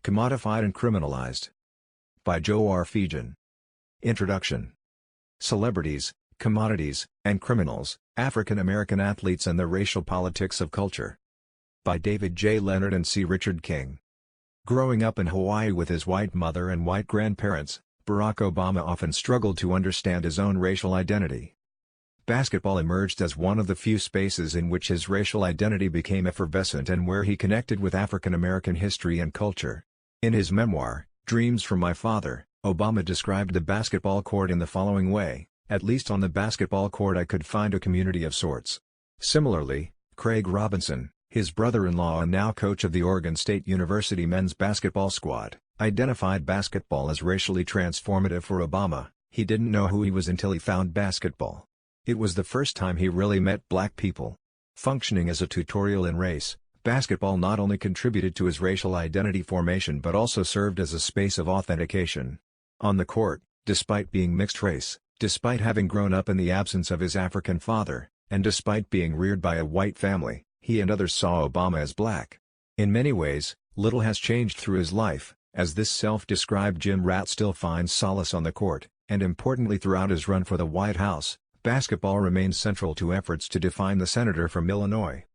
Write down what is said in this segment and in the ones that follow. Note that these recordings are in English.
Commodified and Criminalized. By Joe R. Fegan. Introduction. Celebrities, Commodities, and Criminals, African American Athletes and the Racial Politics of Culture. By David J. Leonard and C. Richard King. Growing up in Hawaii with his white mother and white grandparents, Barack Obama often struggled to understand his own racial identity. Basketball emerged as one of the few spaces in which his racial identity became effervescent and where he connected with African American history and culture. In his memoir, Dreams from My Father, Obama described the basketball court in the following way: "At least on the basketball court I could find a community of sorts." Similarly, Craig Robinson, his brother-in-law and now coach of the Oregon State University men's basketball squad, identified basketball as racially transformative for Obama. He didn't know who he was until he found basketball. It was the first time he really met black people. Functioning as a tutorial in race, basketball not only contributed to his racial identity formation but also served as a space of authentication. On the court, despite being mixed race, despite having grown up in the absence of his African father, and despite being reared by a white family, he and others saw Obama as black. In many ways, little has changed through his life, as this self-described gym rat still finds solace on the court, and importantly throughout his run for the White House, basketball remains central to efforts to define the senator from Illinois.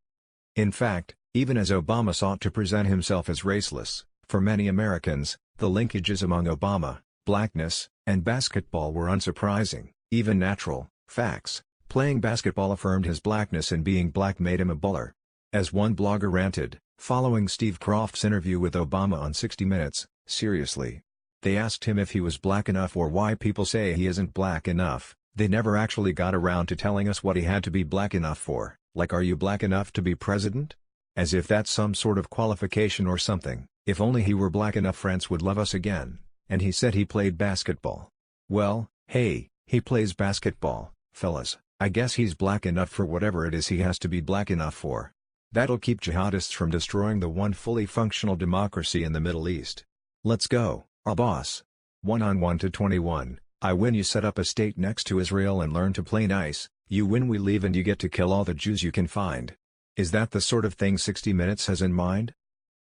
In fact, even as Obama sought to present himself as raceless, for many Americans, the linkages among Obama, blackness, and basketball were unsurprising, even natural facts. Playing basketball affirmed his blackness and being black made him a buller. As one blogger ranted, following Steve Kroft's interview with Obama on 60 Minutes, seriously. They asked him if he was black enough or why people say he isn't black enough. They never actually got around to telling us what he had to be black enough for, like are you black enough to be president? As if that's some sort of qualification or something. If only he were black enough France would love us again. And he said he played basketball. Well, hey, he plays basketball, fellas. I guess he's black enough for whatever it is he has to be black enough for. That'll keep jihadists from destroying the one fully functional democracy in the Middle East. Let's go, our boss. 1-on-1-21, I win. You set up a state next to Israel and learn to play nice. You win, we leave, and you get to kill all the Jews you can find. Is that the sort of thing 60 Minutes has in mind?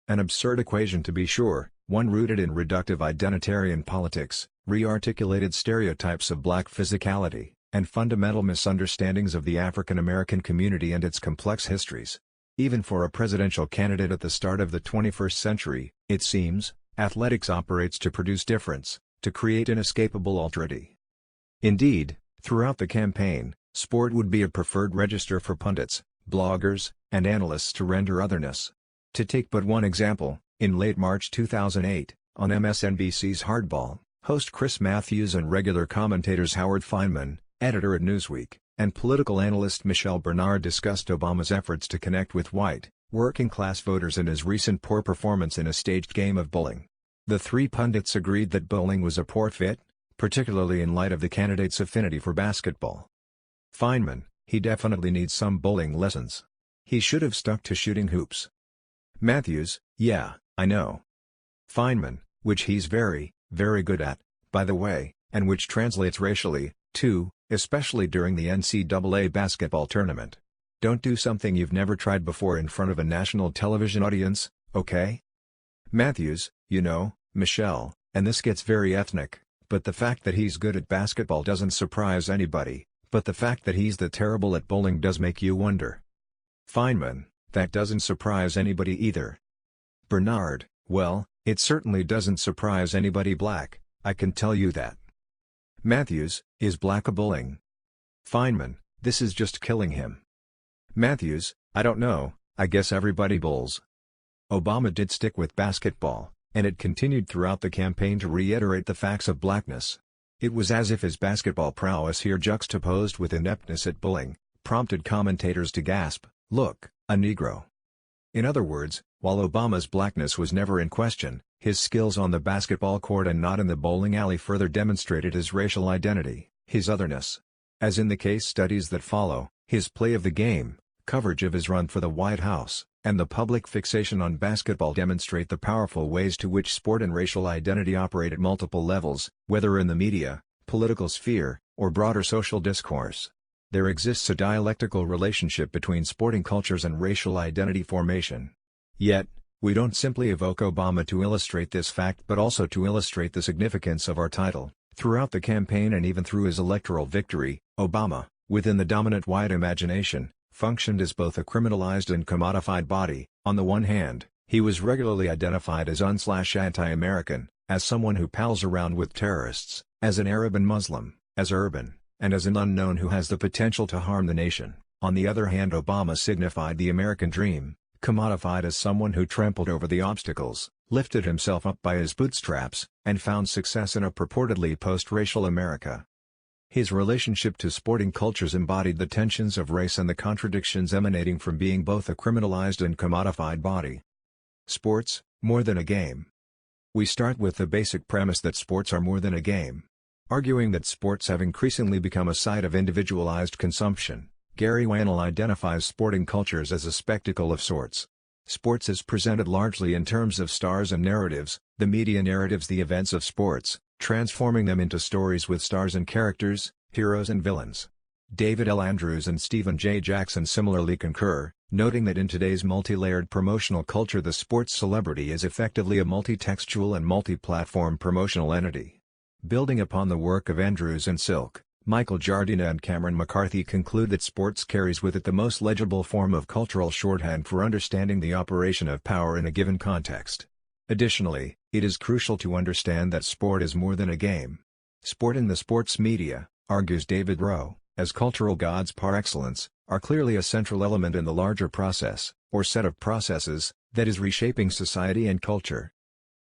An absurd equation to be sure, one rooted in reductive identitarian politics, re-articulated stereotypes of black physicality, and fundamental misunderstandings of the African American community and its complex histories. Even for a presidential candidate at the start of the 21st century, it seems, athletics operates to produce difference, to create inescapable alterity. Indeed, throughout the campaign, sport would be a preferred register for pundits, bloggers, and analysts to render otherness. To take but one example, in late March 2008, on MSNBC's Hardball, host Chris Matthews and regular commentators Howard Feynman, editor at Newsweek, and political analyst Michelle Bernard discussed Obama's efforts to connect with white, working-class voters and his recent poor performance in a staged game of bowling. The three pundits agreed that bowling was a poor fit, particularly in light of the candidate's affinity for basketball. Feynman, he definitely needs some bowling lessons. He should have stuck to shooting hoops. Matthews, yeah, I know. Feynman, which he's very, very good at, by the way, and which translates racially, too, especially during the NCAA basketball tournament. Don't do something you've never tried before in front of a national television audience, okay? Matthews, you know, Michelle, and this gets very ethnic, but the fact that he's good at basketball doesn't surprise anybody, but the fact that he's that terrible at bowling does make you wonder. Feynman, that doesn't surprise anybody either. Bernard, well, it certainly doesn't surprise anybody black, I can tell you that. Matthews, is black a bowling? Feynman, this is just killing him. Matthews, I don't know, I guess everybody bowls. Obama did stick with basketball, and it continued throughout the campaign to reiterate the facts of blackness. It was as if his basketball prowess here juxtaposed with ineptness at bowling, prompted commentators to gasp, look, a Negro. In other words, while Obama's blackness was never in question, his skills on the basketball court and not in the bowling alley further demonstrated his racial identity, his otherness. As in the case studies that follow, his play of the game, coverage of his run for the White House, and the public fixation on basketball demonstrate the powerful ways to which sport and racial identity operate at multiple levels, whether in the media, political sphere, or broader social discourse. There exists a dialectical relationship between sporting cultures and racial identity formation. Yet, We don't simply evoke Obama to illustrate this fact but also to illustrate the significance of our title. Throughout the campaign and even through his electoral victory, Obama, within the dominant white imagination, functioned as both a criminalized and commodified body. On the one hand, he was regularly identified as un/anti-American, as someone who pals around with terrorists, as an Arab and Muslim, as urban, and as an unknown who has the potential to harm the nation. On the other hand, Obama signified the American dream, commodified as someone who trampled over the obstacles, lifted himself up by his bootstraps, and found success in a purportedly post-racial America. His relationship to sporting cultures embodied the tensions of race and the contradictions emanating from being both a criminalized and commodified body. Sports, more than a game. We start with the basic premise that sports are more than a game. Arguing that sports have increasingly become a site of individualized consumption, Gary Wannell identifies sporting cultures as a spectacle of sorts. Sports is presented largely in terms of stars and narratives, the media narratives the events of sports, transforming them into stories with stars and characters, heroes and villains. David L. Andrews and Stephen J. Jackson similarly concur, noting that in today's multi-layered promotional culture the sports celebrity is effectively a multi-textual and multi-platform promotional entity. Building upon the work of Andrews and Silk, Michael Jardina and Cameron McCarthy conclude that sports carries with it the most legible form of cultural shorthand for understanding the operation of power in a given context. Additionally, it is crucial to understand that sport is more than a game. Sport in the sports media, argues David Rowe, as cultural gods par excellence, are clearly a central element in the larger process, or set of processes, that is reshaping society and culture.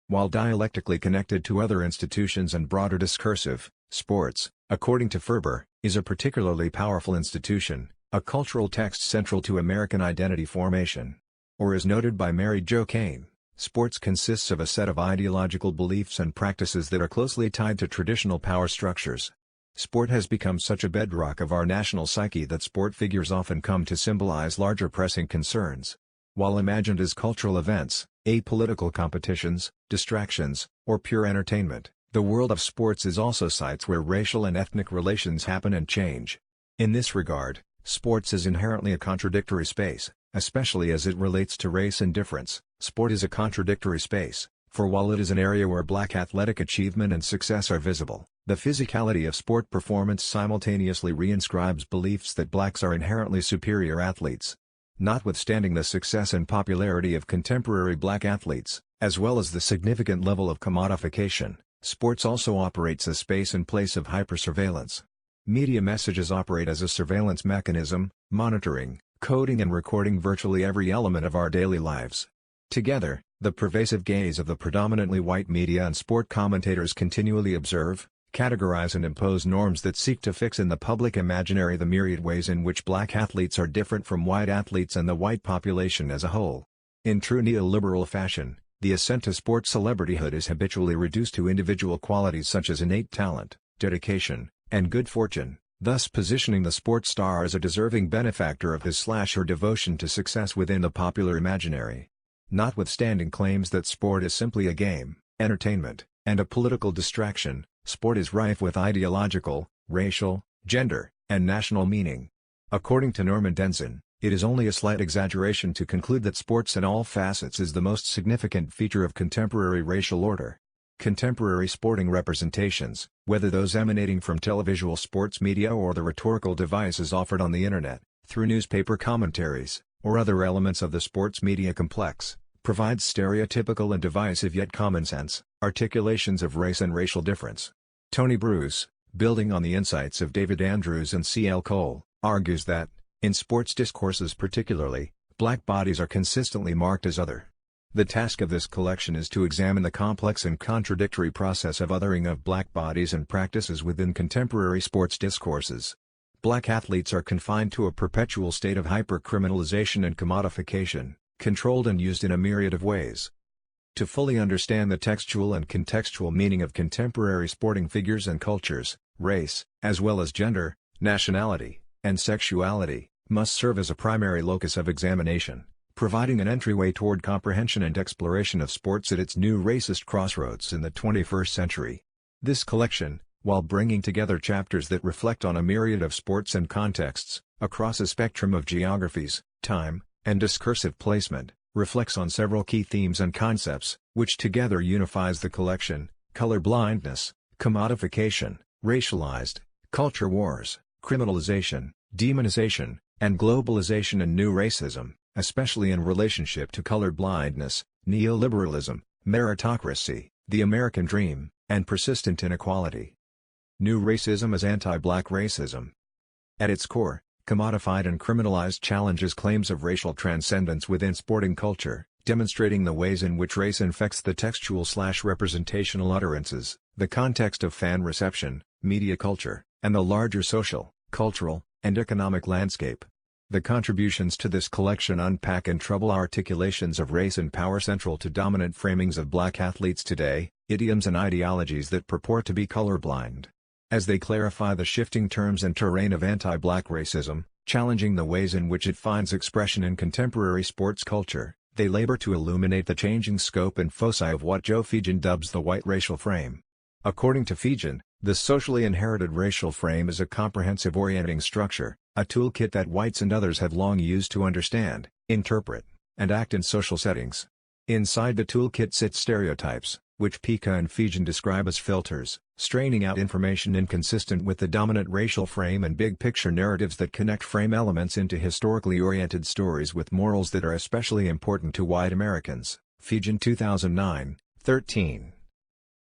While dialectically connected to other institutions and broader discursive, sports, according to Ferber, is a particularly powerful institution, a cultural text central to American identity formation. Or as noted by Mary Jo Kane, sports consists of a set of ideological beliefs and practices that are closely tied to traditional power structures. Sport has become such a bedrock of our national psyche that sport figures often come to symbolize larger pressing concerns. While imagined as cultural events, apolitical competitions, distractions, or pure entertainment, the world of sports is also sites where racial and ethnic relations happen and change. In this regard, sports is inherently a contradictory space, especially as it relates to race and difference. Sport is a contradictory space, for while it is an area where black athletic achievement and success are visible, the physicality of sport performance simultaneously reinscribes beliefs that blacks are inherently superior athletes. Notwithstanding the success and popularity of contemporary black athletes, as well as the significant level of commodification, sports also operates as space and place of hypersurveillance. Media messages operate as a surveillance mechanism, monitoring, coding and recording virtually every element of our daily lives. Together, the pervasive gaze of the predominantly white media and sport commentators continually observe, categorize and impose norms that seek to fix in the public imaginary the myriad ways in which black athletes are different from white athletes and the white population as a whole. In true neoliberal fashion, the ascent to sports celebrityhood is habitually reduced to individual qualities such as innate talent, dedication, and good fortune, thus positioning the sports star as a deserving benefactor of his/her devotion to success within the popular imaginary. Notwithstanding claims that sport is simply a game, entertainment, and a political distraction, sport is rife with ideological, racial, gender, and national meaning. According to Norman Denzin, it is only a slight exaggeration to conclude that sports in all facets is the most significant feature of contemporary racial order. Contemporary sporting representations, whether those emanating from televisual sports media or the rhetorical devices offered on the internet, through newspaper commentaries, or other elements of the sports media complex, provides stereotypical and divisive yet common-sense articulations of race and racial difference. Tony Bruce, building on the insights of David Andrews and C. L. Cole, argues that, in sports discourses particularly, black bodies are consistently marked as other. The task of this collection is to examine the complex and contradictory process of othering of black bodies and practices within contemporary sports discourses. Black athletes are confined to a perpetual state of hypercriminalization and commodification, controlled and used in a myriad of ways. To fully understand the textual and contextual meaning of contemporary sporting figures and cultures, race, as well as gender, nationality, and sexuality, must serve as a primary locus of examination, providing an entryway toward comprehension and exploration of sports at its new racist crossroads in the 21st century. This collection, while bringing together chapters that reflect on a myriad of sports and contexts, across a spectrum of geographies, time, and discursive placement, reflects on several key themes and concepts, which together unifies the collection: color blindness, commodification, racialized, culture wars, criminalization, demonization, and globalization and new racism, especially in relationship to color blindness, neoliberalism, meritocracy, the American dream, and persistent inequality. New racism is anti-black racism. At its core, Commodified and Criminalized challenges claims of racial transcendence within sporting culture, demonstrating the ways in which race infects the textual/representational utterances, the context of fan reception, media culture, and the larger social, cultural, and economic landscape. The contributions to this collection unpack and trouble articulations of race and power central to dominant framings of black athletes today, idioms and ideologies that purport to be colorblind. As they clarify the shifting terms and terrain of anti-black racism, challenging the ways in which it finds expression in contemporary sports culture, they labor to illuminate the changing scope and foci of what Joe Fegan dubs the white racial frame. According to Fegan, the socially inherited racial frame is a comprehensive orienting structure, a toolkit that whites and others have long used to understand, interpret, and act in social settings. Inside the toolkit sit stereotypes, which Pica and Fegan describe as filters, straining out information inconsistent with the dominant racial frame and big-picture narratives that connect frame elements into historically oriented stories with morals that are especially important to white Americans. Fegan 2009, 13.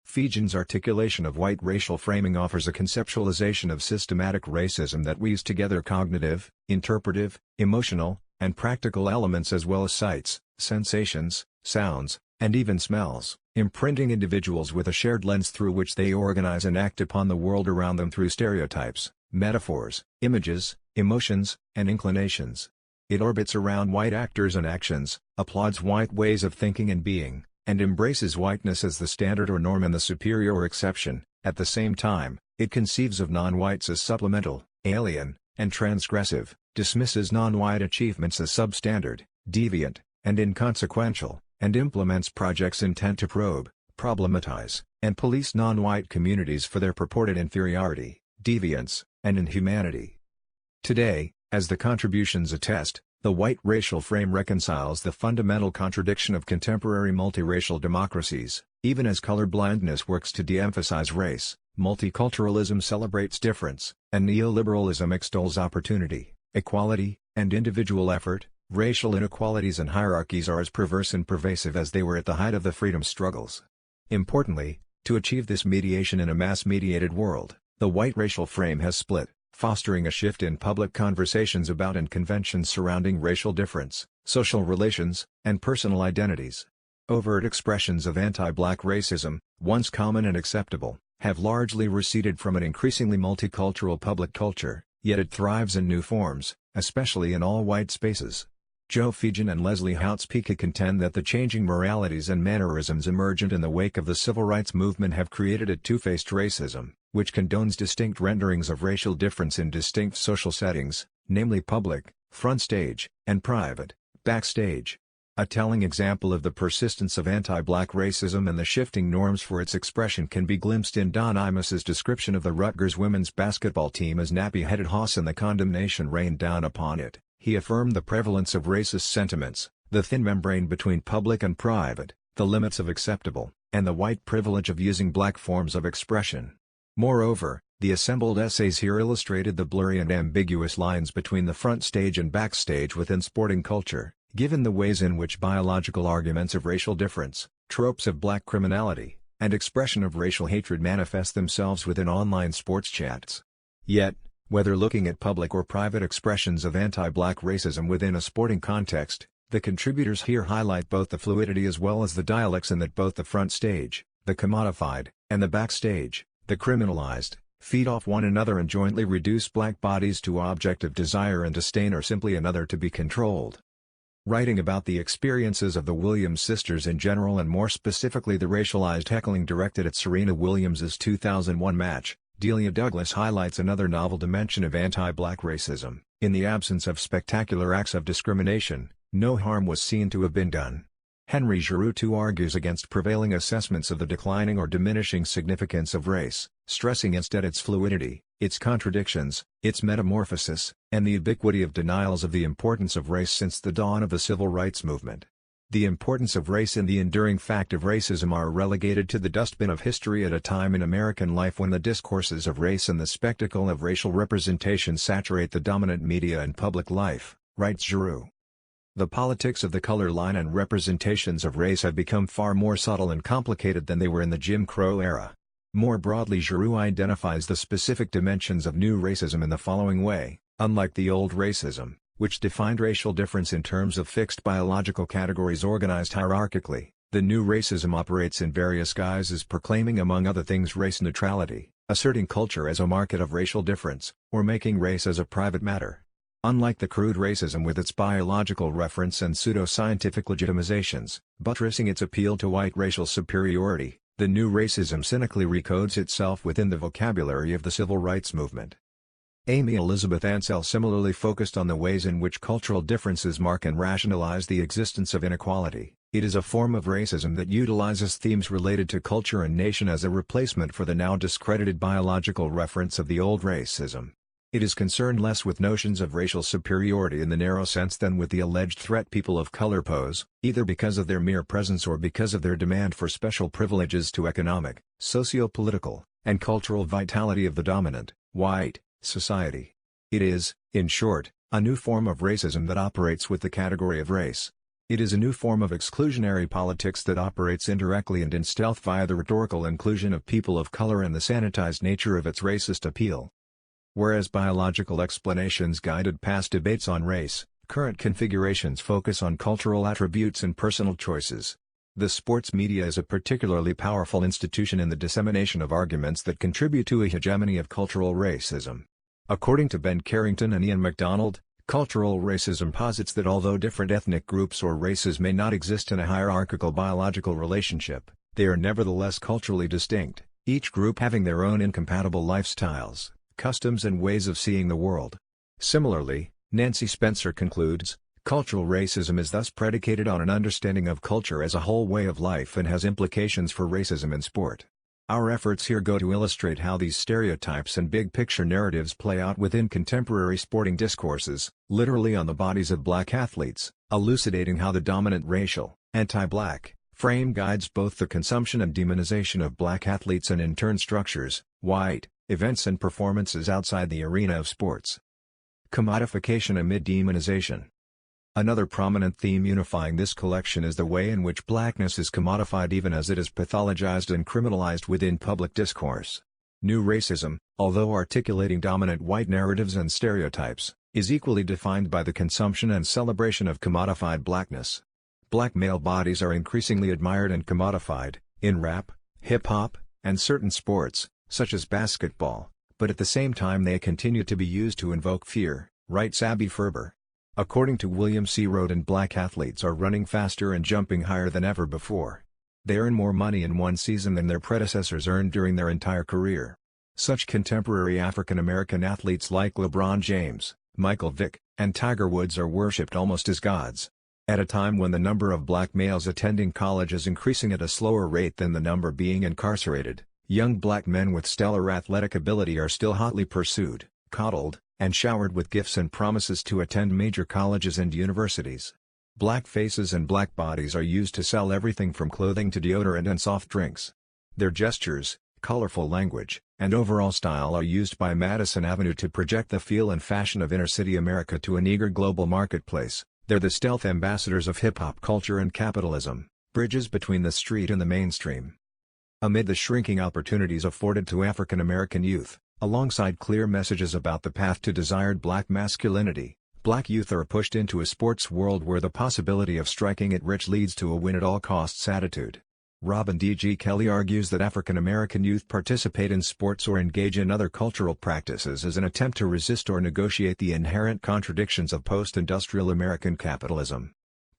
Fegan's articulation of white racial framing offers a conceptualization of systematic racism that weaves together cognitive, interpretive, emotional, and practical elements as well as sights, sensations, sounds, and even smells, imprinting individuals with a shared lens through which they organize and act upon the world around them through stereotypes, metaphors, images, emotions, and inclinations. It orbits around white actors and actions, applauds white ways of thinking and being, and embraces whiteness as the standard or norm and the superior or exception. At the same time, it conceives of non-whites as supplemental, alien, and transgressive, dismisses non-white achievements as substandard, deviant, and inconsequential, and implements projects intent to probe, problematize, and police non-white communities for their purported inferiority, deviance, and inhumanity. Today, as the contributions attest, the white racial frame reconciles the fundamental contradiction of contemporary multiracial democracies, even as colorblindness works to de-emphasize race, multiculturalism celebrates difference, and neoliberalism extols opportunity, equality, and individual effort. Racial inequalities and hierarchies are as perverse and pervasive as they were at the height of the freedom struggles. Importantly, to achieve this mediation in a mass-mediated world, the white racial frame has split, fostering a shift in public conversations about and conventions surrounding racial difference, social relations, and personal identities. Overt expressions of anti-black racism, once common and acceptable, have largely receded from an increasingly multicultural public culture, yet it thrives in new forms, especially in all-white spaces. Joe Fegan and Leslie Houts-Pica contend that the changing moralities and mannerisms emergent in the wake of the civil rights movement have created a two-faced racism, which condones distinct renderings of racial difference in distinct social settings, namely public, front stage, and private, backstage. A telling example of the persistence of anti-black racism and the shifting norms for its expression can be glimpsed in Don Imus's description of the Rutgers women's basketball team as nappy-headed hoss and the condemnation rained down upon it. He affirmed the prevalence of racist sentiments, the thin membrane between public and private, the limits of acceptable, and the white privilege of using black forms of expression. Moreover, the assembled essays here illustrated the blurry and ambiguous lines between the front stage and backstage within sporting culture, given the ways in which biological arguments of racial difference, tropes of black criminality, and expression of racial hatred manifest themselves within online sports chats. Yet, whether looking at public or private expressions of anti-black racism within a sporting context, the contributors here highlight both the fluidity as well as the dialects in that both the front stage, the commodified, and the backstage, the criminalized, feed off one another and jointly reduce black bodies to object of desire and disdain or simply another to be controlled. Writing about the experiences of the Williams sisters in general and more specifically the racialized heckling directed at Serena Williams's 2001 match, Delia Douglas highlights another novel dimension of anti-black racism. In the absence of spectacular acts of discrimination, no harm was seen to have been done. Henry Giroux too argues against prevailing assessments of the declining or diminishing significance of race, stressing instead its fluidity, its contradictions, its metamorphosis, and the ubiquity of denials of the importance of race since the dawn of the civil rights movement. The importance of race and the enduring fact of racism are relegated to the dustbin of history at a time in American life when the discourses of race and the spectacle of racial representation saturate the dominant media and public life, writes Giroux. The politics of the color line and representations of race have become far more subtle and complicated than they were in the Jim Crow era. More broadly, Giroux identifies the specific dimensions of new racism in the following way: unlike the old racism, which defined racial difference in terms of fixed biological categories organized hierarchically, the new racism operates in various guises, proclaiming among other things race neutrality, asserting culture as a market of racial difference, or making race as a private matter. Unlike the crude racism with its biological reference and pseudo-scientific legitimizations, buttressing its appeal to white racial superiority, the new racism cynically recodes itself within the vocabulary of the civil rights movement. Amy Elizabeth Ansell similarly focused on the ways in which cultural differences mark and rationalize the existence of inequality. It is a form of racism that utilizes themes related to culture and nation as a replacement for the now discredited biological reference of the old racism. It is concerned less with notions of racial superiority in the narrow sense than with the alleged threat people of color pose, either because of their mere presence or because of their demand for special privileges to economic, socio-political, and cultural vitality of the dominant, white, society. It is, in short, a new form of racism that operates with the category of race. It is a new form of exclusionary politics that operates indirectly and in stealth via the rhetorical inclusion of people of color and the sanitized nature of its racist appeal. Whereas biological explanations guided past debates on race, current configurations focus on cultural attributes and personal choices. The sports media is a particularly powerful institution in the dissemination of arguments that contribute to a hegemony of cultural racism. According to Ben Carrington and Ian MacDonald, cultural racism posits that although different ethnic groups or races may not exist in a hierarchical biological relationship, they are nevertheless culturally distinct, each group having their own incompatible lifestyles, customs and ways of seeing the world. Similarly, Nancy Spencer concludes, cultural racism is thus predicated on an understanding of culture as a whole way of life and has implications for racism in sport. Our efforts here go to illustrate how these stereotypes and big-picture narratives play out within contemporary sporting discourses, literally on the bodies of black athletes, elucidating how the dominant racial, anti-black, frame guides both the consumption and demonization of black athletes and in turn structures, white, events and performances outside the arena of sports. Commodification amid demonization. Another prominent theme unifying this collection is the way in which blackness is commodified even as it is pathologized and criminalized within public discourse. New racism, although articulating dominant white narratives and stereotypes, is equally defined by the consumption and celebration of commodified blackness. Black male bodies are increasingly admired and commodified, in rap, hip-hop, and certain sports, such as basketball, but at the same time they continue to be used to invoke fear, writes Abby Ferber. According to William C. Roden, black athletes are running faster and jumping higher than ever before. They earn more money in one season than their predecessors earned during their entire career. Such contemporary African American athletes like LeBron James, Michael Vick, and Tiger Woods are worshipped almost as gods. At a time when the number of black males attending college is increasing at a slower rate than the number being incarcerated, young black men with stellar athletic ability are still hotly pursued, coddled, and showered with gifts and promises to attend major colleges and universities. Black faces and black bodies are used to sell everything from clothing to deodorant and soft drinks. Their gestures, colorful language, and overall style are used by Madison Avenue to project the feel and fashion of inner-city America to an eager global marketplace. They're the stealth ambassadors of hip-hop culture and capitalism, bridges between the street and the mainstream. Amid the shrinking opportunities afforded to African American youth, alongside clear messages about the path to desired black masculinity, black youth are pushed into a sports world where the possibility of striking it rich leads to a win-at-all-costs attitude. Robin D.G. Kelly argues that African American youth participate in sports or engage in other cultural practices as an attempt to resist or negotiate the inherent contradictions of post-industrial American capitalism.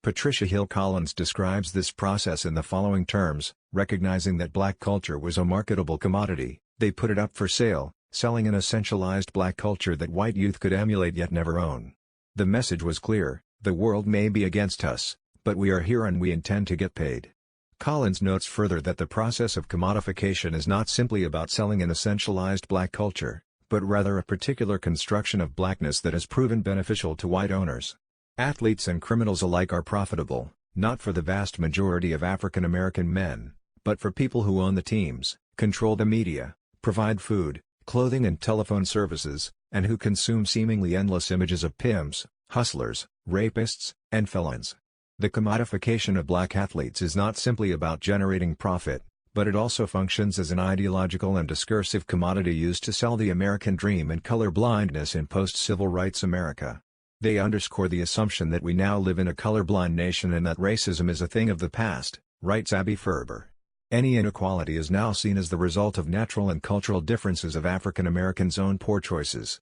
Patricia Hill Collins describes this process in the following terms: recognizing that black culture was a marketable commodity, they put it up for sale, selling an essentialized black culture that white youth could emulate yet never own. The message was clear: the world may be against us, but we are here and we intend to get paid. Collins notes further that the process of commodification is not simply about selling an essentialized black culture, but rather a particular construction of blackness that has proven beneficial to white owners. Athletes and criminals alike are profitable, not for the vast majority of African American men, but for people who own the teams, control the media, provide food, clothing and telephone services, and who consume seemingly endless images of pimps, hustlers, rapists, and felons. The commodification of black athletes is not simply about generating profit, but it also functions as an ideological and discursive commodity used to sell the American dream and colorblindness in post-civil rights America. They underscore the assumption that we now live in a colorblind nation and that racism is a thing of the past, writes Abby Ferber. Any inequality is now seen as the result of natural and cultural differences of African Americans' own poor choices.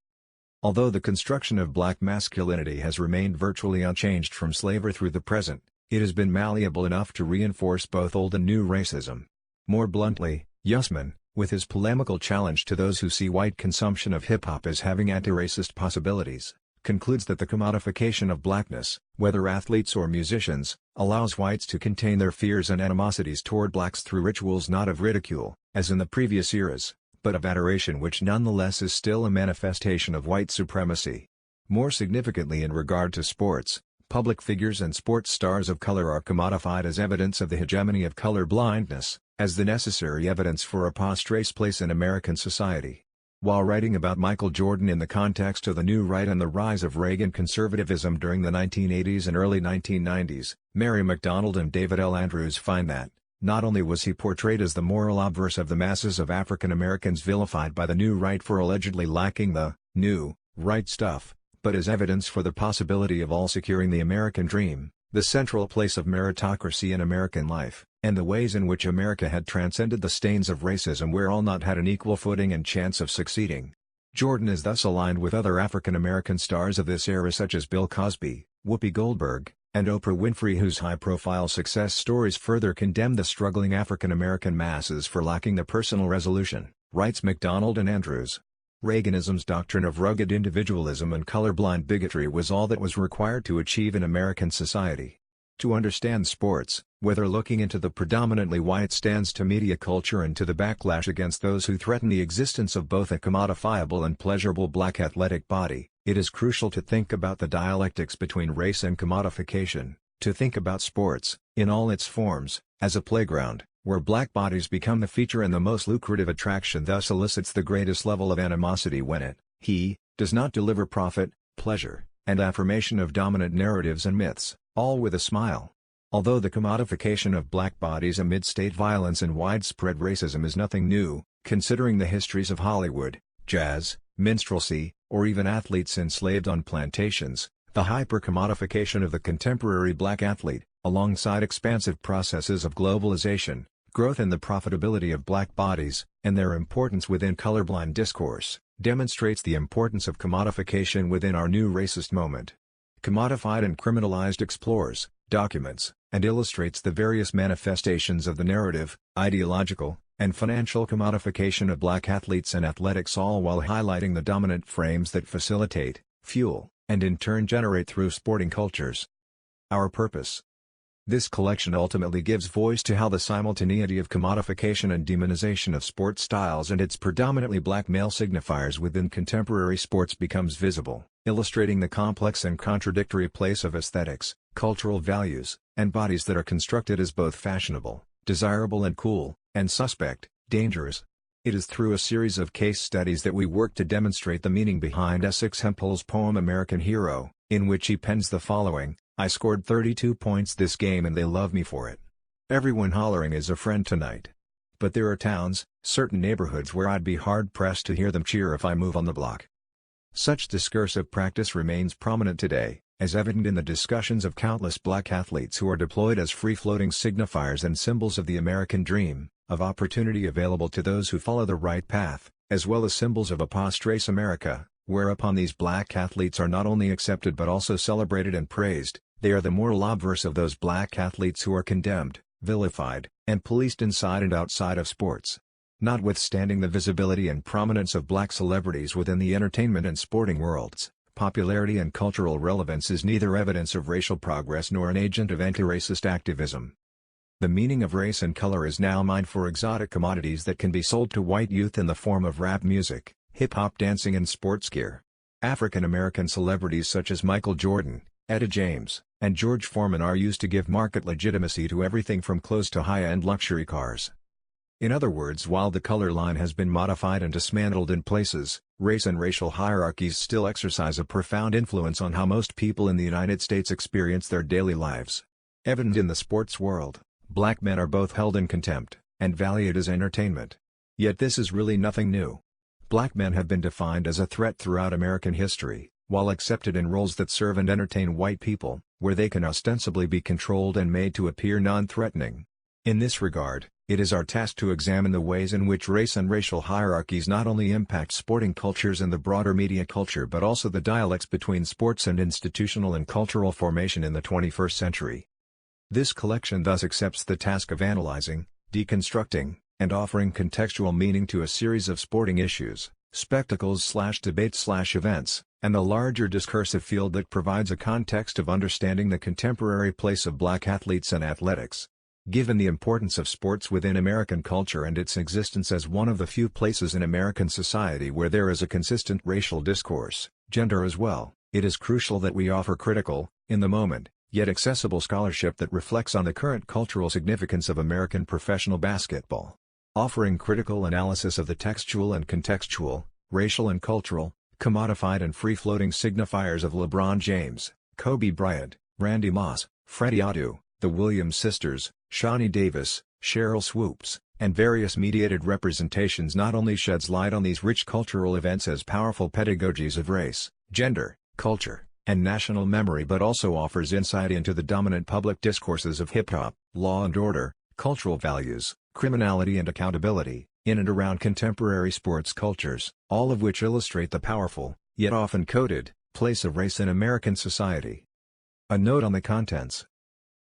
Although the construction of black masculinity has remained virtually unchanged from slavery through the present, it has been malleable enough to reinforce both old and new racism. More bluntly, Yusman, with his polemical challenge to those who see white consumption of hip-hop as having anti-racist possibilities, concludes that the commodification of blackness, whether athletes or musicians, allows whites to contain their fears and animosities toward blacks through rituals not of ridicule, as in the previous eras, but of adoration, which nonetheless is still a manifestation of white supremacy. More significantly, in regard to sports, public figures and sports stars of color are commodified as evidence of the hegemony of color blindness, as the necessary evidence for a post-race place in American society. While writing about Michael Jordan in the context of the New Right and the rise of Reagan conservatism during the 1980s and early 1990s, Mary McDonald and David L. Andrews find that, not only was he portrayed as the moral obverse of the masses of African Americans vilified by the New Right for allegedly lacking the new right stuff, but as evidence for the possibility of all securing the American dream, the central place of meritocracy in American life, and the ways in which America had transcended the stains of racism where all not had an equal footing and chance of succeeding. Jordan is thus aligned with other African American stars of this era such as Bill Cosby, Whoopi Goldberg, and Oprah Winfrey, whose high-profile success stories further condemn the struggling African American masses for lacking the personal resolution, writes McDonald and Andrews. Reaganism's doctrine of rugged individualism and colorblind bigotry was all that was required to achieve in American society. To understand sports, whether looking into the predominantly white stands to media culture and to the backlash against those who threaten the existence of both a commodifiable and pleasurable black athletic body, it is crucial to think about the dialectics between race and commodification, to think about sports, in all its forms, as a playground, where black bodies become the feature and the most lucrative attraction, thus elicits the greatest level of animosity when it does not deliver profit, pleasure, and affirmation of dominant narratives and myths, all with a smile. Although the commodification of black bodies amid state violence and widespread racism is nothing new, considering the histories of Hollywood, jazz, minstrelsy, or even athletes enslaved on plantations, the hyper-commodification of the contemporary black athlete, alongside expansive processes of globalization, growth and the profitability of black bodies, and their importance within colorblind discourse, demonstrates the importance of commodification within our new racist moment. Commodified and Criminalized explores, documents, and illustrates the various manifestations of the narrative, ideological, and financial commodification of black athletes and athletics, all while highlighting the dominant frames that facilitate, fuel, and in turn generate through sporting cultures. Our purpose. This collection ultimately gives voice to how the simultaneity of commodification and demonization of sports styles and its predominantly black male signifiers within contemporary sports becomes visible, illustrating the complex and contradictory place of aesthetics, cultural values, and bodies that are constructed as both fashionable, desirable and cool, and suspect, dangerous. It is through a series of case studies that we work to demonstrate the meaning behind Essex Hempel's poem American Hero, in which he pens the following: I scored 32 points this game and they love me for it. Everyone hollering is a friend tonight. But there are towns, certain neighborhoods where I'd be hard-pressed to hear them cheer if I move on the block. Such discursive practice remains prominent today, as evident in the discussions of countless black athletes who are deployed as free-floating signifiers and symbols of the American dream, of opportunity available to those who follow the right path, as well as symbols of a post-race America, whereupon these black athletes are not only accepted but also celebrated and praised. They are the moral obverse of those black athletes who are condemned, vilified, and policed inside and outside of sports. Notwithstanding the visibility and prominence of black celebrities within the entertainment and sporting worlds, popularity and cultural relevance is neither evidence of racial progress nor an agent of anti-racist activism. The meaning of race and color is now mined for exotic commodities that can be sold to white youth in the form of rap music, hip-hop dancing and sports gear. African American celebrities such as Michael Jordan, Etta James, and George Foreman are used to give market legitimacy to everything from clothes to high-end luxury cars. In other words, while the color line has been modified and dismantled in places, race and racial hierarchies still exercise a profound influence on how most people in the United States experience their daily lives. Evident in the sports world, black men are both held in contempt and valued as entertainment. Yet this is really nothing new. Black men have been defined as a threat throughout American history, while accepted in roles that serve and entertain white people, where they can ostensibly be controlled and made to appear non-threatening. In this regard, it is our task to examine the ways in which race and racial hierarchies not only impact sporting cultures and the broader media culture but also the dialects between sports and institutional and cultural formation in the 21st century. This collection thus accepts the task of analyzing, deconstructing, and offering contextual meaning to a series of sporting issues, spectacles/debates/events, and the larger discursive field that provides a context of understanding the contemporary place of black athletes and athletics. Given the importance of sports within American culture and its existence as one of the few places in American society where there is a consistent racial discourse, gender as well, it is crucial that we offer critical, in the moment, yet accessible scholarship that reflects on the current cultural significance of American professional basketball. Offering critical analysis of the textual and contextual, racial and cultural, commodified and free-floating signifiers of LeBron James, Kobe Bryant, Randy Moss, Freddie Adu, the Williams sisters, Shawnee Davis, Cheryl Swoops, and various mediated representations not only sheds light on these rich cultural events as powerful pedagogies of race, gender, culture, and national memory but also offers insight into the dominant public discourses of hip-hop, law and order, cultural values, criminality and accountability, in and around contemporary sports cultures, all of which illustrate the powerful, yet often coded, place of race in American society. A note on the contents.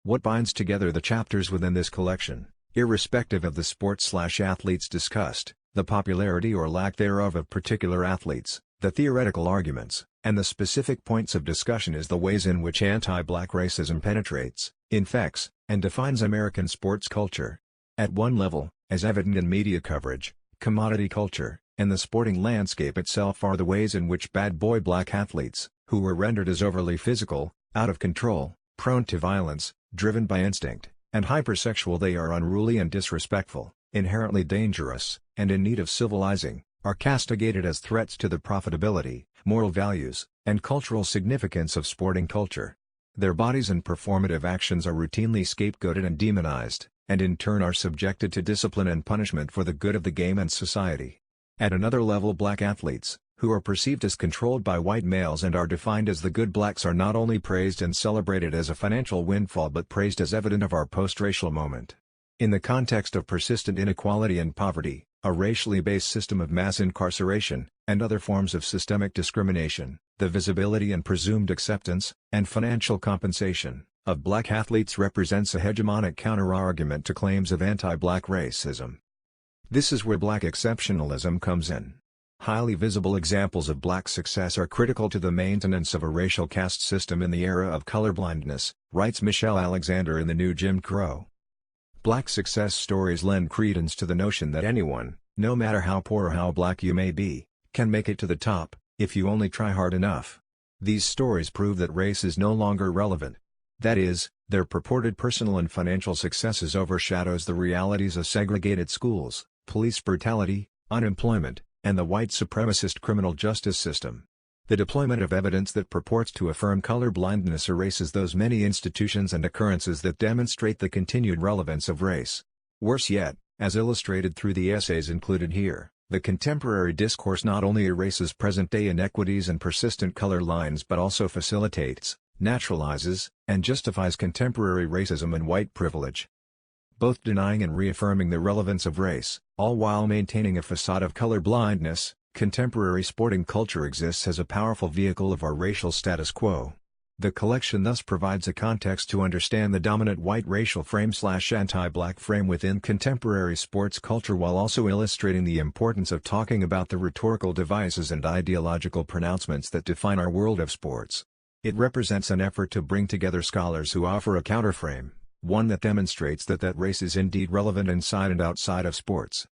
What binds together the chapters within this collection, irrespective of the sports/athletes discussed, the popularity or lack thereof of particular athletes, the theoretical arguments, and the specific points of discussion is the ways in which anti-black racism penetrates, infects, and defines American sports culture. At one level, as evident in media coverage, commodity culture, and the sporting landscape itself are the ways in which bad boy black athletes, who were rendered as overly physical, out of control, prone to violence, driven by instinct, and hypersexual they are unruly and disrespectful, inherently dangerous, and in need of civilizing, are castigated as threats to the profitability, moral values, and cultural significance of sporting culture. Their bodies and performative actions are routinely scapegoated and demonized, and in turn are subjected to discipline and punishment for the good of the game and society. At another level, black athletes, who are perceived as controlled by white males and are defined as the good blacks, are not only praised and celebrated as a financial windfall but praised as evident of our post-racial moment. In the context of persistent inequality and poverty, a racially based system of mass incarceration, and other forms of systemic discrimination, the visibility and presumed acceptance, and financial compensation, of black athletes represents a hegemonic counter-argument to claims of anti-black racism. This is where black exceptionalism comes in. Highly visible examples of black success are critical to the maintenance of a racial caste system in the era of colorblindness, writes Michelle Alexander in The New Jim Crow. Black success stories lend credence to the notion that anyone, no matter how poor or how black you may be, can make it to the top, if you only try hard enough. These stories prove that race is no longer relevant. That is, their purported personal and financial successes overshadows the realities of segregated schools, police brutality, unemployment, and the white supremacist criminal justice system. The deployment of evidence that purports to affirm colorblindness erases those many institutions and occurrences that demonstrate the continued relevance of race. Worse yet, as illustrated through the essays included here, the contemporary discourse not only erases present-day inequities and persistent color lines but also facilitates, naturalizes, and justifies contemporary racism and white privilege. Both denying and reaffirming the relevance of race, all while maintaining a facade of colorblindness, contemporary sporting culture exists as a powerful vehicle of our racial status quo. The collection thus provides a context to understand the dominant white racial frame/anti-black frame within contemporary sports culture while also illustrating the importance of talking about the rhetorical devices and ideological pronouncements that define our world of sports. It represents an effort to bring together scholars who offer a counterframe, one that demonstrates that race is indeed relevant inside and outside of sports.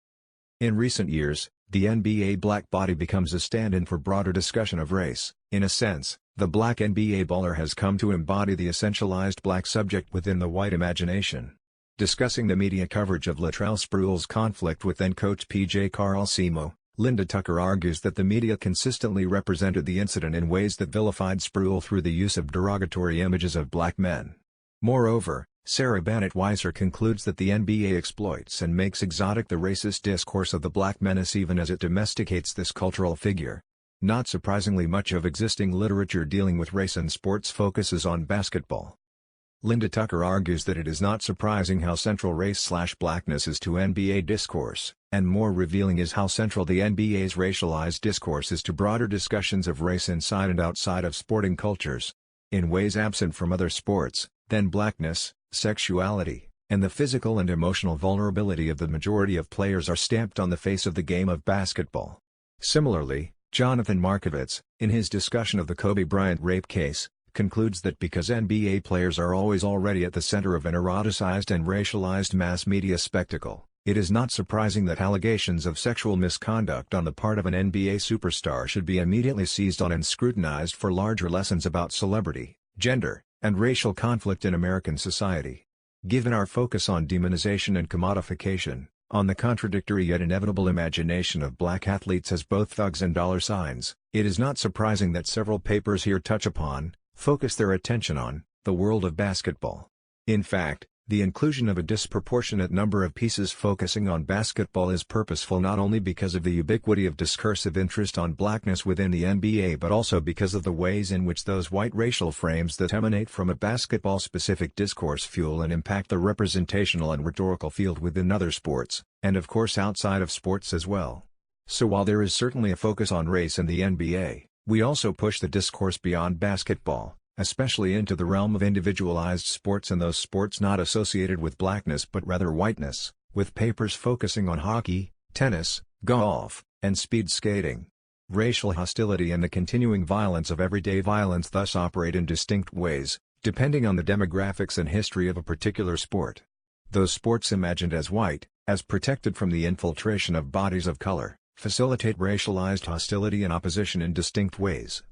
In recent years, the NBA black body becomes a stand-in for broader discussion of race, In a sense, the black NBA baller has come to embody the essentialized black subject within the white imagination. Discussing the media coverage of Latrell Sprewell's conflict with then-coach P.J. Carlesimo, Linda Tucker argues that the media consistently represented the incident in ways that vilified Sprewell through the use of derogatory images of black men. Moreover, Sarah Bennett Weiser concludes that the NBA exploits and makes exotic the racist discourse of the black menace even as it domesticates this cultural figure. Not surprisingly, much of existing literature dealing with race in sports focuses on basketball. Linda Tucker argues that it is not surprising how central race/blackness is to NBA discourse, and more revealing is how central the NBA's racialized discourse is to broader discussions of race inside and outside of sporting cultures. In ways absent from other sports, then blackness, sexuality, and the physical and emotional vulnerability of the majority of players are stamped on the face of the game of basketball. Similarly, Jonathan Markovitz, in his discussion of the Kobe Bryant rape case, concludes that because NBA players are already at the center of an eroticized and racialized mass media spectacle, it is not surprising that allegations of sexual misconduct on the part of an NBA superstar should be immediately seized on and scrutinized for larger lessons about celebrity, gender, and racial conflict in American society. Given our focus on demonization and commodification, on the contradictory yet inevitable imagination of black athletes as both thugs and dollar signs, it is not surprising that several papers here touch upon, focus their attention on, the world of basketball. In fact, the inclusion of a disproportionate number of pieces focusing on basketball is purposeful not only because of the ubiquity of discursive interest on blackness within the NBA but also because of the ways in which those white racial frames that emanate from a basketball-specific discourse fuel and impact the representational and rhetorical field within other sports, and of course outside of sports as well. So while there is certainly a focus on race in the NBA, we also push the discourse beyond basketball, especially into the realm of individualized sports and those sports not associated with blackness but rather whiteness, with papers focusing on hockey, tennis, golf, and speed skating. Racial hostility and the continuing violence of everyday violence thus operate in distinct ways, depending on the demographics and history of a particular sport. Those sports imagined as white, as protected from the infiltration of bodies of color, facilitate racialized hostility and opposition in distinct ways.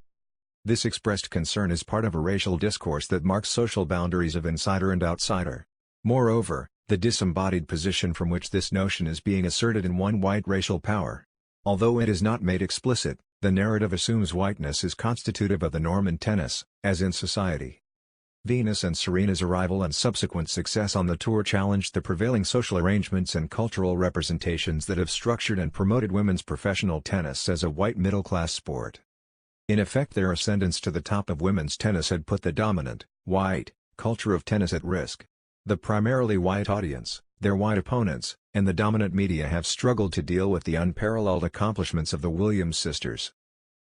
This expressed concern is part of a racial discourse that marks social boundaries of insider and outsider. Moreover, the disembodied position from which this notion is being asserted in one white racial power. Although it is not made explicit, the narrative assumes whiteness is constitutive of the norm in tennis, as in society. Venus and Serena's arrival and subsequent success on the tour challenged the prevailing social arrangements and cultural representations that have structured and promoted women's professional tennis as a white middle-class sport. In effect, their ascendance to the top of women's tennis had put the dominant, white, culture of tennis at risk. The primarily white audience, their white opponents, and the dominant media have struggled to deal with the unparalleled accomplishments of the Williams sisters.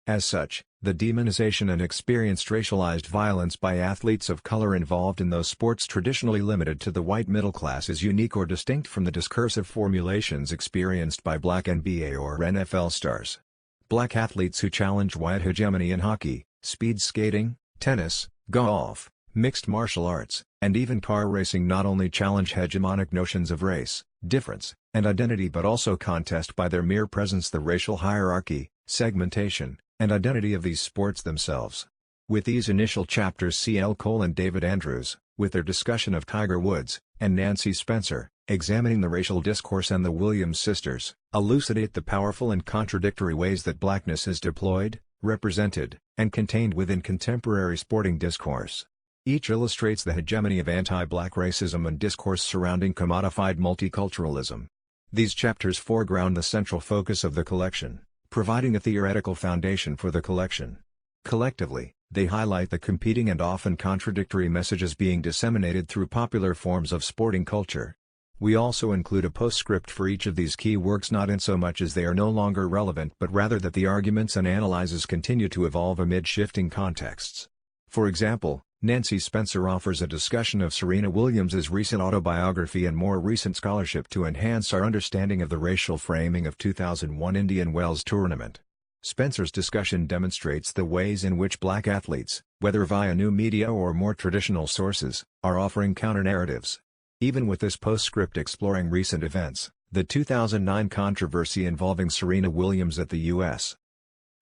As such, the demonization and experienced racialized violence by athletes of color involved in those sports traditionally limited to the white middle class is unique or distinct from the discursive formulations experienced by black NBA or NFL stars. Black athletes who challenge white hegemony in hockey, speed skating, tennis, golf, mixed martial arts, and even car racing not only challenge hegemonic notions of race, difference, and identity but also contest by their mere presence the racial hierarchy, segmentation, and identity of these sports themselves. With these initial chapters, C.L. Cole and David Andrews, with their discussion of Tiger Woods, and Nancy Spencer, examining the racial discourse and the Williams sisters, elucidate the powerful and contradictory ways that blackness is deployed, represented, and contained within contemporary sporting discourse. Each illustrates the hegemony of anti-black racism and discourse surrounding commodified multiculturalism. These chapters foreground the central focus of the collection, providing a theoretical foundation for the collection. Collectively, they highlight the competing and often contradictory messages being disseminated through popular forms of sporting culture. We also include a postscript for each of these key works, not in so much as they are no longer relevant but rather that the arguments and analyses continue to evolve amid shifting contexts. For example, Nancy Spencer offers a discussion of Serena Williams' recent autobiography and more recent scholarship to enhance our understanding of the racial framing of 2001 Indian Wells tournament. Spencer's discussion demonstrates the ways in which black athletes, whether via new media or more traditional sources, are offering counter-narratives. Even with this postscript exploring recent events, the 2009 controversy involving Serena Williams at the U.S.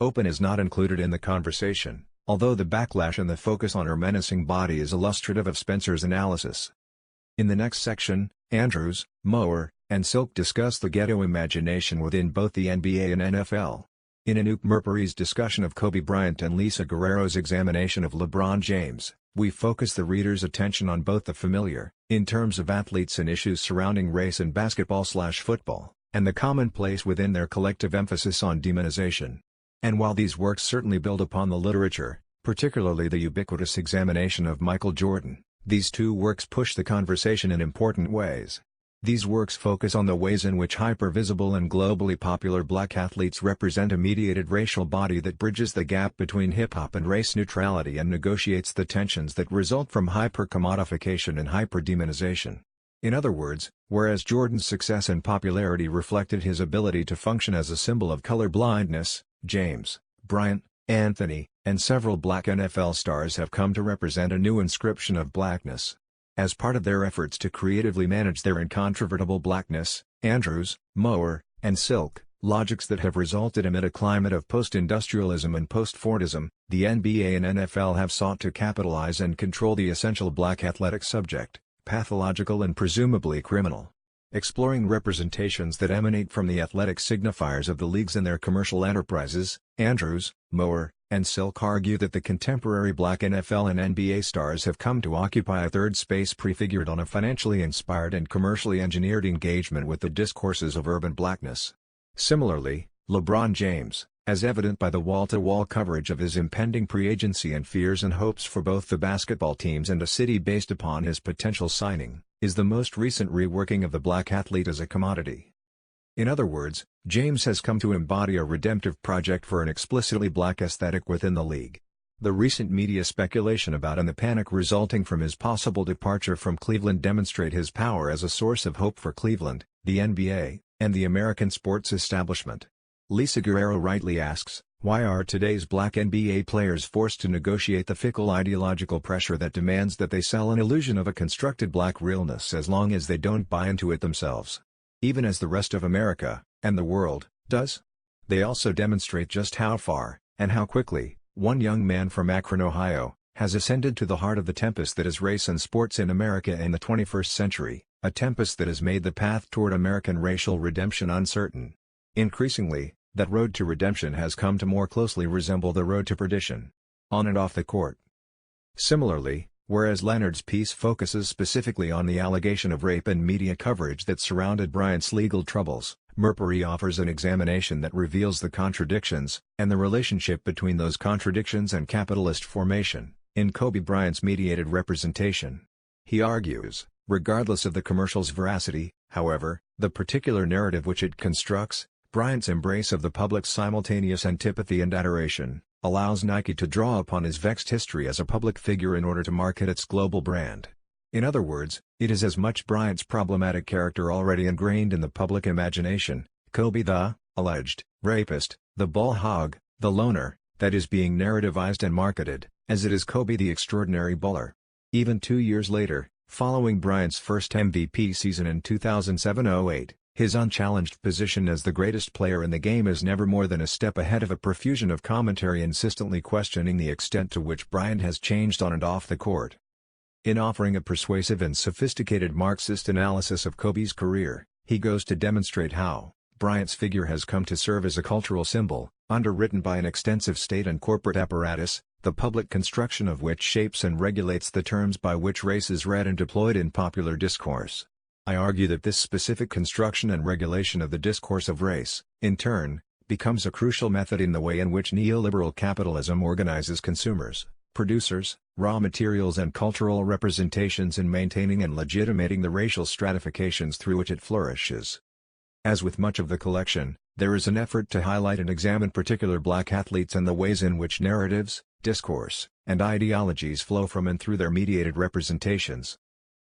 Open is not included in the conversation, although the backlash and the focus on her menacing body is illustrative of Spencer's analysis. In the next section, Andrews, Mower, and Silk discuss the ghetto imagination within both the NBA and NFL. In Anoop Murpuri's discussion of Kobe Bryant and Lisa Guerrero's examination of LeBron James, we focus the reader's attention on both the familiar, in terms of athletes and issues surrounding race in basketball/football, and the commonplace within their collective emphasis on demonization. And while these works certainly build upon the literature, particularly the ubiquitous examination of Michael Jordan, these two works push the conversation in important ways. These works focus on the ways in which hyper-visible and globally popular black athletes represent a mediated racial body that bridges the gap between hip-hop and race neutrality and negotiates the tensions that result from hyper-commodification and hyper-demonization. In other words, whereas Jordan's success and popularity reflected his ability to function as a symbol of color blindness, James, Bryant, Anthony, and several black NFL stars have come to represent a new inscription of blackness. As part of their efforts to creatively manage their incontrovertible blackness, Andrews, Mower, and Silk, logics that have resulted amid a climate of post-industrialism and post-Fordism, the NBA and NFL have sought to capitalize and control the essential black athletic subject, pathological and presumably criminal. Exploring representations that emanate from the athletic signifiers of the leagues and their commercial enterprises, Andrews, Mower, and Silk argue that the contemporary black NFL and NBA stars have come to occupy a third space prefigured on a financially inspired and commercially engineered engagement with the discourses of urban blackness. Similarly, LeBron James, as evident by the wall-to-wall coverage of his impending pre-agency and fears and hopes for both the basketball teams and a city based upon his potential signing, is the most recent reworking of the black athlete as a commodity. In other words, James has come to embody a redemptive project for an explicitly black aesthetic within the league. The recent media speculation about and the panic resulting from his possible departure from Cleveland demonstrate his power as a source of hope for Cleveland, the NBA, and the American sports establishment. Lisa Guerrero rightly asks, why are today's black NBA players forced to negotiate the fickle ideological pressure that demands that they sell an illusion of a constructed black realness as long as they don't buy into it themselves? Even as the rest of America, and the world, does? They also demonstrate just how far, and how quickly, one young man from Akron, Ohio, has ascended to the heart of the tempest that is race and sports in America in the 21st century, a tempest that has made the path toward American racial redemption uncertain. Increasingly, that road to redemption has come to more closely resemble the road to perdition. On and off the court. Similarly, whereas Leonard's piece focuses specifically on the allegation of rape and media coverage that surrounded Bryant's legal troubles, Murpuri offers an examination that reveals the contradictions, and the relationship between those contradictions and capitalist formation, in Kobe Bryant's mediated representation. He argues, regardless of the commercial's veracity, however, the particular narrative which it constructs, Bryant's embrace of the public's simultaneous antipathy and adoration, allows Nike to draw upon his vexed history as a public figure in order to market its global brand. In other words, it is as much Bryant's problematic character already ingrained in the public imagination, Kobe the alleged rapist, the ball hog, the loner, that is being narrativized and marketed, as it is Kobe the extraordinary bowler. Even 2 years later, following Bryant's first MVP season in 2007-08, his unchallenged position as the greatest player in the game is never more than a step ahead of a profusion of commentary insistently questioning the extent to which Bryant has changed on and off the court. In offering a persuasive and sophisticated Marxist analysis of Kobe's career, he goes to demonstrate how Bryant's figure has come to serve as a cultural symbol, underwritten by an extensive state and corporate apparatus, the public construction of which shapes and regulates the terms by which race is read and deployed in popular discourse. I argue that this specific construction and regulation of the discourse of race, in turn, becomes a crucial method in the way in which neoliberal capitalism organizes consumers, producers, raw materials and cultural representations in maintaining and legitimating the racial stratifications through which it flourishes. As with much of the collection, there is an effort to highlight and examine particular black athletes and the ways in which narratives, discourse, and ideologies flow from and through their mediated representations.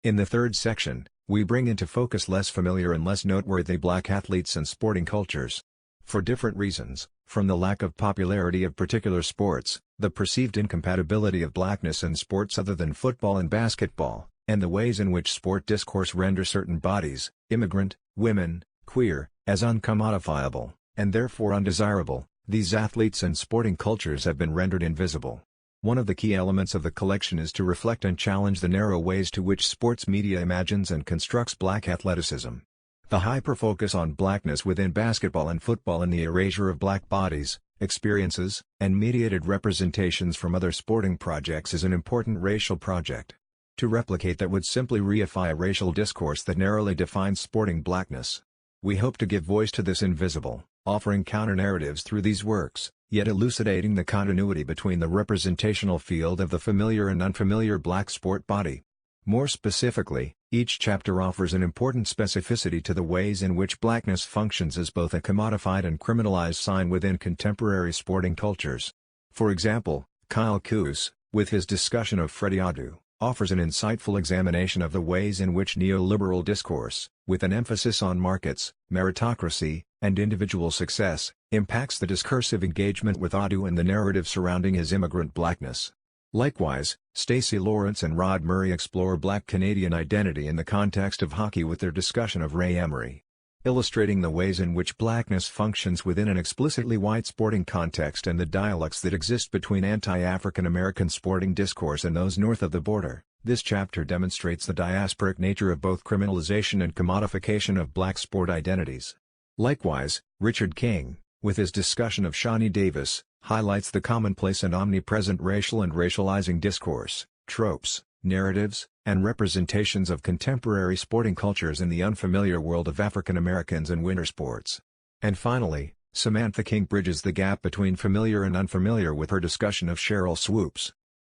In the third section, we bring into focus less familiar and less noteworthy black athletes and sporting cultures. For different reasons, from the lack of popularity of particular sports, the perceived incompatibility of blackness and sports other than football and basketball, and the ways in which sport discourse render certain bodies, immigrant, women, queer, as uncommodifiable, and therefore undesirable, These athletes and sporting cultures have been rendered invisible. One of the key elements of the collection is to reflect and challenge the narrow ways to which sports media imagines and constructs black athleticism. The hyper-focus on blackness within basketball and football and the erasure of black bodies, experiences, and mediated representations from other sporting projects is an important racial project. To replicate that would simply reify a racial discourse that narrowly defines sporting blackness. We hope to give voice to this invisible, offering counter-narratives through these works, yet elucidating the continuity between the representational field of the familiar and unfamiliar black sport body. More specifically, each chapter offers an important specificity to the ways in which blackness functions as both a commodified and criminalized sign within contemporary sporting cultures. For example, Kyle Koos, with his discussion of Freddie Adu, offers an insightful examination of the ways in which neoliberal discourse, with an emphasis on markets, meritocracy, and individual success, impacts the discursive engagement with Adu and the narrative surrounding his immigrant blackness. Likewise, Stacey Lawrence and Rod Murray explore black Canadian identity in the context of hockey with their discussion of Ray Emery. Illustrating the ways in which blackness functions within an explicitly white sporting context and the dialects that exist between anti-African American sporting discourse and those north of the border, this chapter demonstrates the diasporic nature of both criminalization and commodification of black sport identities. Likewise, Richard King, with his discussion of Shawnee Davis, highlights the commonplace and omnipresent racial and racializing discourse, tropes, narratives, and representations of contemporary sporting cultures in the unfamiliar world of African Americans and winter sports. And finally, Samantha King bridges the gap between familiar and unfamiliar with her discussion of Sheryl Swoopes.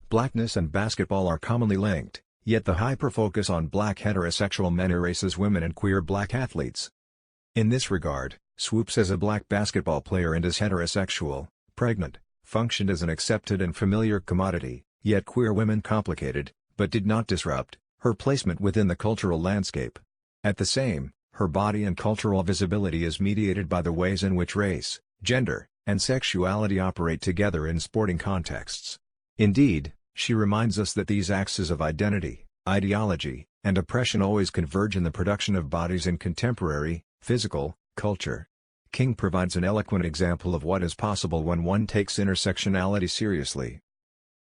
Blackness and basketball are commonly linked, yet the hyper-focus on black heterosexual men erases women and queer black athletes. In this regard, Swoopes as a black basketball player and as heterosexual, pregnant, functioned as an accepted and familiar commodity, yet queer women complicated, but did not disrupt, her placement within the cultural landscape. At the same, her body and cultural visibility is mediated by the ways in which race, gender, and sexuality operate together in sporting contexts. Indeed, she reminds us that these axes of identity, ideology, and oppression always converge in the production of bodies in contemporary, physical, culture. King provides an eloquent example of what is possible when one takes intersectionality seriously.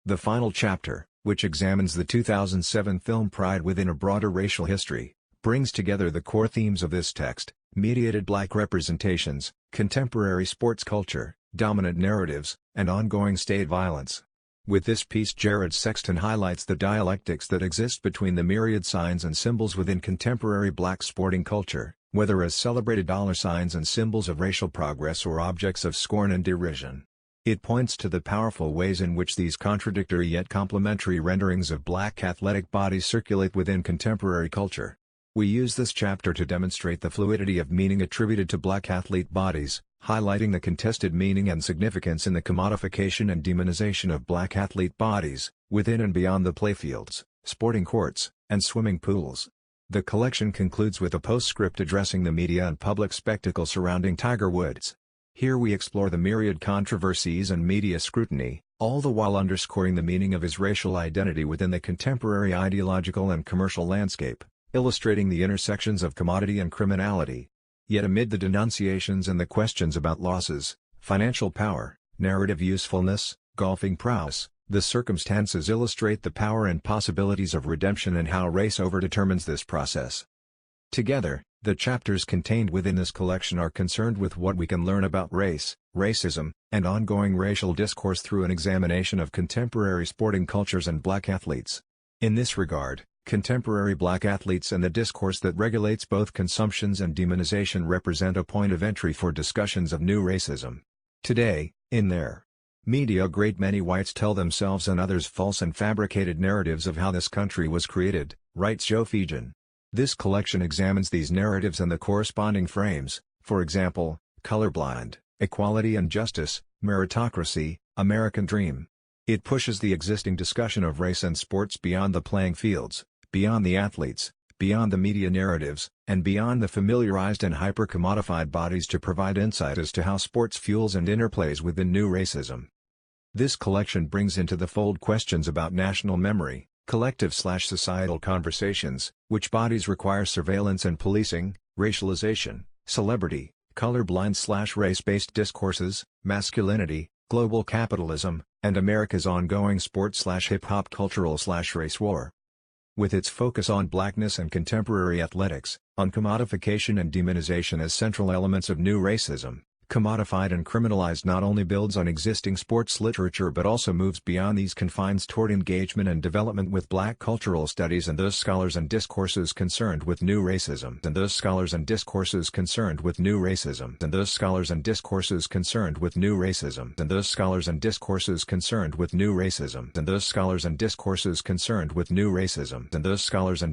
The final chapter, which examines the 2007 film Pride within a broader racial history, brings together the core themes of this text: mediated black representations, contemporary sports culture, dominant narratives, and ongoing state violence. With this piece, Jared Sexton highlights the dialectics that exist between the myriad signs and symbols within contemporary black sporting culture, whether as celebrated dollar signs and symbols of racial progress or objects of scorn and derision. It points to the powerful ways in which these contradictory yet complementary renderings of black athletic bodies circulate within contemporary culture. We use this chapter to demonstrate the fluidity of meaning attributed to black athlete bodies, highlighting the contested meaning and significance in the commodification and demonization of black athlete bodies, within and beyond the playfields, sporting courts, and swimming pools. The collection concludes with a postscript addressing the media and public spectacle surrounding Tiger Woods. Here we explore the myriad controversies and media scrutiny, all the while underscoring the meaning of his racial identity within the contemporary ideological and commercial landscape, illustrating the intersections of commodity and criminality. Yet amid the denunciations and the questions about losses, financial power, narrative usefulness, golfing prowess, the circumstances illustrate the power and possibilities of redemption and how race overdetermines this process. Together, the chapters contained within this collection are concerned with what we can learn about race, racism, and ongoing racial discourse through an examination of contemporary sporting cultures and black athletes. In this regard, contemporary black athletes and the discourse that regulates both consumptions and demonization represent a point of entry for discussions of new racism. Today, in their media, a great many whites tell themselves and others false and fabricated narratives of how this country was created, writes Joe Fegan. This collection examines these narratives and the corresponding frames, for example, colorblind, equality and justice, meritocracy, American dream. It pushes the existing discussion of race and sports beyond the playing fields, beyond the athletes, beyond the media narratives, and beyond the familiarized and hyper-commodified bodies to provide insight as to how sports fuels and interplays within new racism. This collection brings into the fold questions about national memory, collective/societal conversations, which bodies require surveillance and policing, racialization, celebrity, colorblind/race-based discourses, masculinity, global capitalism, and America's ongoing sport/hip-hop cultural/race war. With its focus on blackness and contemporary athletics, on commodification and demonization as central elements of new racism, Commodified and Criminalized not only builds on existing sports literature but also moves beyond these confines toward engagement and development with Black cultural studies and those scholars and discourses concerned with new racism and those scholars and discourses concerned with new racism and those scholars and discourses concerned with new racism and those scholars and discourses concerned with new racism and those scholars and discourses concerned with new racism and those scholars and